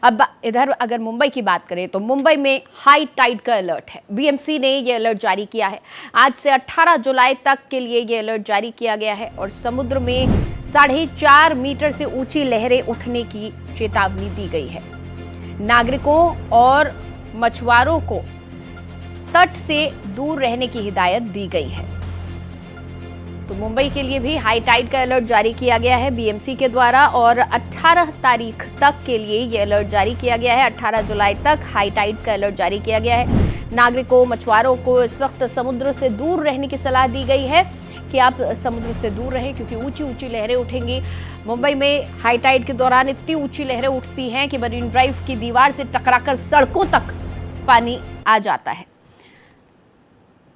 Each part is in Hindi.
अब इधर अगर मुंबई की बात करें तो मुंबई में हाई टाइड का अलर्ट है। बीएमसी ने ये अलर्ट जारी किया है। आज से 18 जुलाई तक के लिए ये अलर्ट जारी किया गया है और समुद्र में 4.5 मीटर से ऊंची लहरें उठने की चेतावनी दी गई है। नागरिकों और मछुआरों को तट से दूर रहने की हिदायत दी गई है। तो मुंबई के लिए भी हाई टाइड का अलर्ट जारी किया गया है बीएमसी के द्वारा और 18 तारीख तक के लिए ये अलर्ट जारी किया गया है। 18 जुलाई तक हाई टाइड्स का अलर्ट जारी किया गया है। नागरिकों मछुआरों को इस वक्त समुद्र से दूर रहने की सलाह दी गई है कि आप समुद्र से दूर रहें क्योंकि ऊंची ऊंची लहरें उठेंगी। मुंबई में हाई टाइड के दौरान इतनी ऊंची लहरें उठती हैं कि मरीन ड्राइव की दीवार से टकराकर सड़कों तक पानी आ जाता है।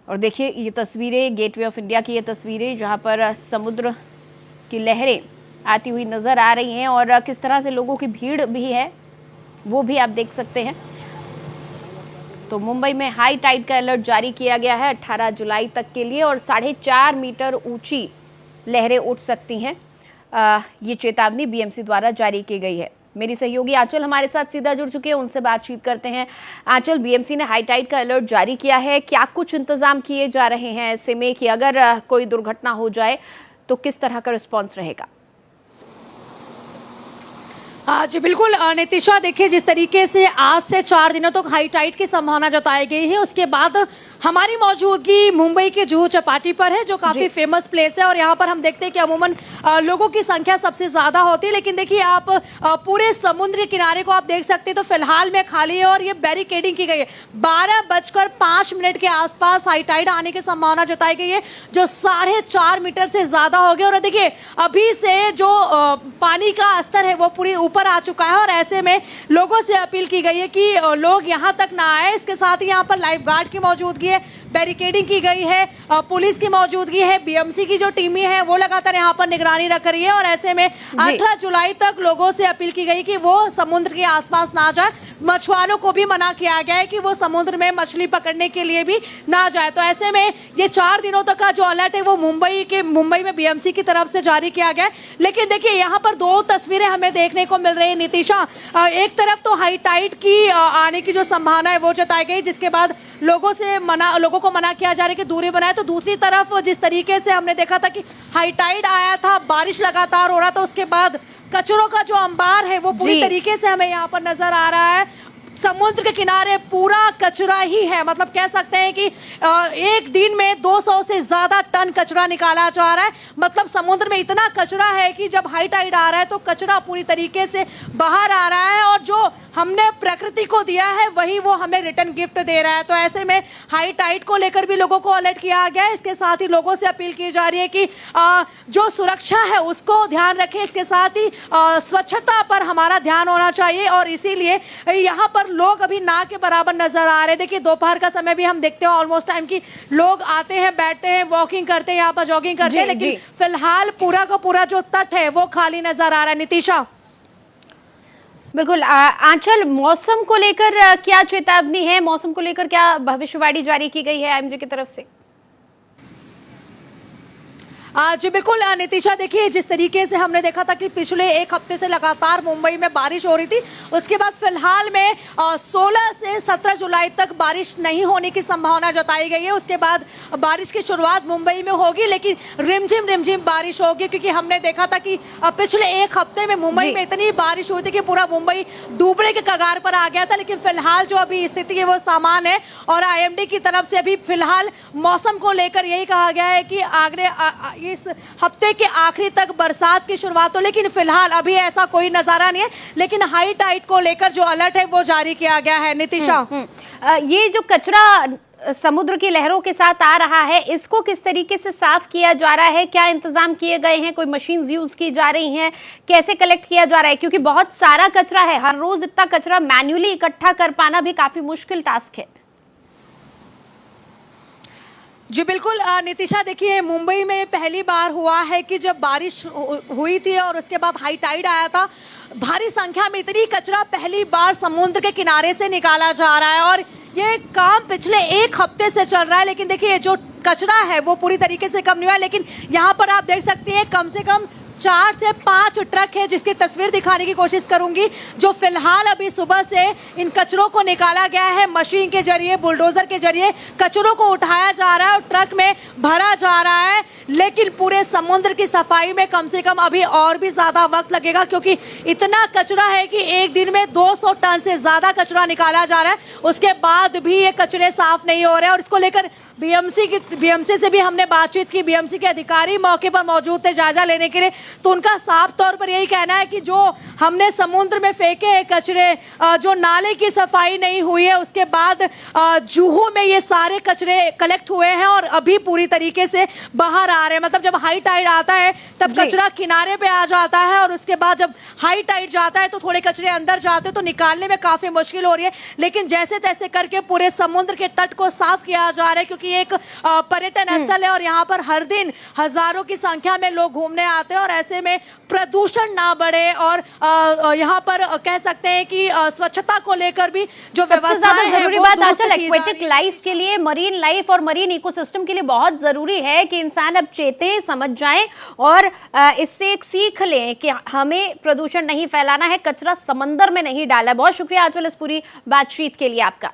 और देखिए ये तस्वीरें गेटवे ऑफ इंडिया की, ये तस्वीरें जहां पर समुद्र की लहरें आती हुई नजर आ रही हैं और किस तरह से लोगों की भीड़ भी है वो भी आप देख सकते हैं। तो मुंबई में हाई टाइड का अलर्ट जारी किया गया है 18 जुलाई तक के लिए और 4.5 मीटर ऊंची लहरें उठ सकती हैं। ये चेतावनी बीएमसी द्वारा जारी की गई है। मेरी सहयोगी आंचल हमारे साथ सीधा जुड़ चुके हैं, उनसे बातचीत करते हैं। आंचल, बीएमसी ने हाई टाइड का अलर्ट जारी किया है, क्या कुछ इंतजाम किए जा रहे हैं ऐसे में कि अगर कोई दुर्घटना हो जाए तो किस तरह का रिस्पॉन्स रहेगा? जी बिल्कुल नितिशा, देखिए जिस तरीके से आज से 4 दिनों तक हाई टाइड की संभावना जताई गई है, उसके बाद हमारी मौजूदगी मुंबई के जुहू चौपाटी पर है जो काफ़ी फेमस प्लेस है और यहाँ पर हम देखते हैं कि अमूमन लोगों की संख्या सबसे ज़्यादा होती है। लेकिन देखिए आप पूरे समुद्र किनारे को आप देख सकते हैं तो फिलहाल में खाली है और ये बैरिकेडिंग की गई है। 12:05 के आसपास हाई टाइड आने की संभावना जताई गई है जो 4.5 मीटर से ज़्यादा हो गया। और देखिए अभी से जो पानी का स्तर है वो पूरी ऊपर आ चुका है और ऐसे में लोगों से अपील की गई है कि लोग यहाँ तक ना आए। इसके साथ ही यहाँ पर लाइफ गार्ड की मौजूदगी है, बैरिकेडिंग की गई है, पुलिस की मौजूदगी है, बीएमसी की जो टीमें हैं वो लगातार यहाँ पर निगरानी रख रही है और ऐसे में 18 जुलाई तक लोगों से अपील की गई कि वो समुद्र के आसपास ना जाए। मछुआरों को भी मना किया गया है कि वो समुद्र में मछली पकड़ने के लिए भी ना जाए। तो ऐसे में ये 4 दिनों तक का जो अलर्ट है वो मुंबई में बीएमसी की तरफ से जारी किया गया है। लेकिन देखिए यहाँ पर 2 तस्वीरें हमें देखने को मिल रही है नितिशा। एक तरफ तो हाई टाइड की आने की जो संभावना है वो जताई गई जिसके बाद लोगों को मना किया जा रहा है कि दूरी बनाए। तो दूसरी तरफ जिस तरीके से हमने देखा था कि हाई टाइड आया था, बारिश लगातार हो रहा था, उसके बाद कचरों का जो अंबार है वो पूरी तरीके से हमें यहाँ पर नजर आ रहा है। समुद्र के किनारे पूरा कचरा ही है, मतलब कह सकते हैं कि एक दिन में 200 से ज्यादा टन कचरा निकाला जा रहा है। मतलब समुद्र में इतना कचरा है कि जब हाई टाइड आ रहा है तो कचरा पूरी तरीके से बाहर आ रहा है और जो हमने प्रकृति को दिया है वही वो हमें रिटर्न गिफ्ट दे रहा है। तो ऐसे में हाई टाइड को लेकर भी लोगों को अलर्ट किया गया है। इसके साथ ही लोगों से अपील की जा रही है कि जो सुरक्षा है उसको ध्यान रखें। इसके साथ ही स्वच्छता पर हमारा ध्यान होना चाहिए और इसीलिए यहाँ पर लोग अभी ना के बराबर नजर आ रहे हैं। देखिए दोपहर का समय भी हम देखते हैं ऑलमोस्ट टाइम की लोग आते हैं, बैठते हैं, वॉकिंग करते हैं, यहाँ पर जॉगिंग करते हैं, लेकिन फिलहाल पूरा का पूरा जो तट है वो खाली नजर आ रहा है। नितिशा बिल्कुल। आंचल, मौसम को लेकर क्या चेतावनी है, मौसम को लेकर क्या भविष्यवाणी जारी की गई है आईएमडी की तरफ से? जी बिल्कुल नितिशा, देखिए जिस तरीके से हमने देखा था कि पिछले 1 हफ्ते से लगातार मुंबई में बारिश हो रही थी, उसके बाद फिलहाल में 16 से 17 जुलाई तक बारिश नहीं होने की संभावना जताई गई है। उसके बाद बारिश की शुरुआत मुंबई में होगी लेकिन रिमझिम बारिश होगी क्योंकि हमने देखा था कि पिछले 1 हफ्ते में मुंबई में इतनी बारिश हुई थी कि पूरा मुंबई डूबने के कगार पर आ गया था। लेकिन फिलहाल जो अभी स्थिति है वो सामान्य है और आईएमडी की तरफ से अभी फिलहाल मौसम को लेकर यही कहा गया है कि आगे इस हफ्ते के आखिरी तक बरसात की शुरुआत हो। लेकिन फिलहाल अभी ऐसा कोई नजारा नहीं है, लेकिन हाई टाइड को लेकर जो अलर्ट है वो जारी किया गया है। नितिशा, ये जो कचरा समुद्र की लहरों के साथ आ रहा है इसको किस तरीके से साफ किया जा रहा है, क्या इंतजाम किए गए हैं, कोई मशीन यूज की जा रही हैं, कैसे कलेक्ट किया जा रहा है? क्योंकि बहुत सारा कचरा है, हर रोज इतना कचरा मैन्युअली इकट्ठा कर पाना भी काफी मुश्किल टास्क है। जी बिल्कुल नितिशा, देखिए मुंबई में पहली बार हुआ है कि जब बारिश हुई थी और उसके बाद हाई टाइड आया था, भारी संख्या में इतनी कचरा पहली बार समुद्र के किनारे से निकाला जा रहा है और ये काम पिछले 1 हफ्ते से चल रहा है। लेकिन देखिए जो कचरा है वो पूरी तरीके से कम नहीं हुआ है, लेकिन यहाँ पर आप देख सकते हैं कम से कम 4 से 5 ट्रक है जिसकी तस्वीर दिखाने की कोशिश करूंगी, जो फिलहाल अभी सुबह से इन कचरों को निकाला गया है। मशीन के जरिए, बुलडोजर के जरिए कचरों को उठाया जा रहा है और ट्रक में भरा जा रहा है। लेकिन पूरे समुद्र की सफाई में कम से कम अभी और भी ज्यादा वक्त लगेगा, क्योंकि इतना कचरा है कि एक दिन में 200 टन से ज्यादा कचरा निकाला जा रहा है। उसके बाद भी ये कचरे साफ नहीं हो रहे हैं और इसको लेकर बीएमसी से भी हमने बातचीत की। बीएमसी के अधिकारी मौके पर मौजूद थे जायजा लेने के लिए, तो उनका साफ तौर पर यही कहना है कि जो हमने समुद्र में फेंके हैं कचरे, जो नाले की सफाई नहीं हुई है, उसके बाद जुहू में ये सारे कचरे कलेक्ट हुए हैं और अभी पूरी तरीके से बाहर आ रहे हैं। मतलब जब हाई टाइड आता है तब कचरा किनारे पे आ जाता है और उसके बाद जब हाई टाइड जाता है तो थोड़े कचरे अंदर जाते हैं, तो निकालने में काफी मुश्किल हो रही है। लेकिन जैसे तैसे करके पूरे समुद्र के तट को साफ किया जा रहा है, क्योंकि एक पर्यटन स्थल है और यहाँ पर हर दिन हजारों की संख्या में लोग घूमने आते हैं और ऐसे में प्रदूषण ना बढ़े और यहाँ पर कह सकते हैं कि स्वच्छता को लेकर भी जो व्यवस्थाएं हैं, जरूरी बात आजकल एक्वेटिक लाइफ के लिए, मरीन लाइफ और मरीन इकोसिस्टम के लिए बहुत जरूरी है कि इंसान अब चेतें, समझ जाएं और इससे एक सीख लें कि हमें प्रदूषण नहीं फैलाना है, कचरा समंदर में नहीं डाला। बहुत शुक्रिया आजकल इस पूरी बातचीत के लिए आपका।